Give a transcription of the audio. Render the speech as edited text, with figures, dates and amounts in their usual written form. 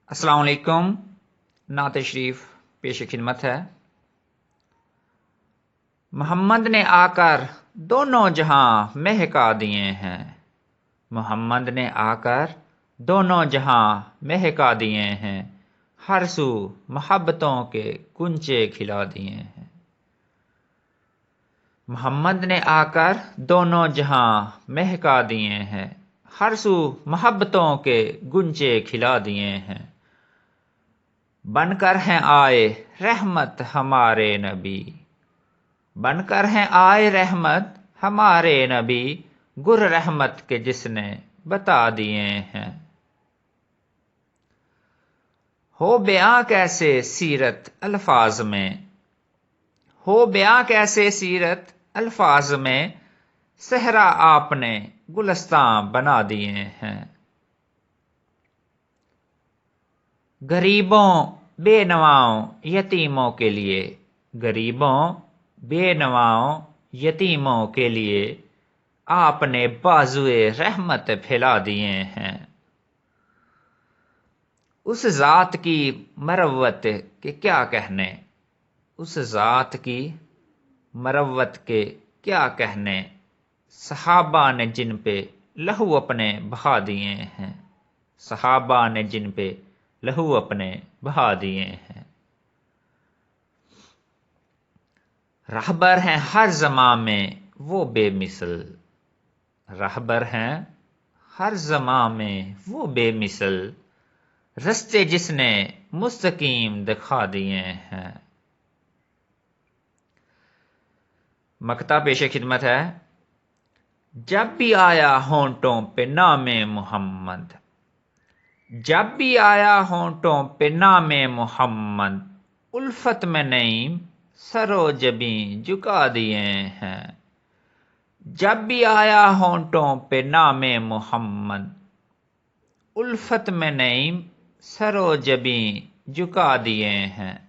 السلام علیکم۔ نعت شریف پیش خدمت ہے۔ محمد نے آ کر دونوں جہاں مہکا دیے ہیں، محمد نے آ کر دونوں جہاں مہکا دیے ہیں، ہر سو محبتوں کے کنچے کھلا دیے ہیں۔ محمد نے آ کر دونوں جہاں مہکا دیے ہیں، ہر سو محبتوں کے گنچے کھلا دیے ہیں۔ بن کر ہیں آئے رحمت ہمارے نبی، بن کر ہیں آئے رحمت ہمارے نبی، گر رحمت کے جس نے بتا دیے ہیں۔ ہو بیاں کیسے سیرت الفاظ میں، ہو بیاں کیسے سیرت الفاظ میں، صحرا آپ نے گلستان بنا دیے ہیں۔ غریبوں بے نواؤں یتیموں کے لیے، غریبوں بے نواؤں یتیموں کے لیے آپ نے بازوئے رحمت پھیلا دیے ہیں۔ اس ذات کی مروت کے کیا کہنے، اس ذات کی مروت کے کیا کہنے، صحابہ نے جن پہ لہو اپنے بہا دیے ہیں، صحابہ نے جن پہ لہو اپنے بہا دیے ہیں۔ رہبر ہیں ہر زمان میں وہ بے مثل، رہبر ہیں ہر زمان میں وہ بے مثل، رستے جس نے مستقیم دکھا دیے ہیں۔ مقطع پیش خدمت ہے۔ جب بھی آیا ہونٹوں پہ نام محمد، جب بھی آیا ہونٹوں پہ نام محمد، الفت میں نعیم سر و جبیں جھکا دیے ہیں۔ جب بھی آیا ہونٹوں پہ نام محمد، الفت میں نعیم سر و جبیں جھکا دیے ہیں۔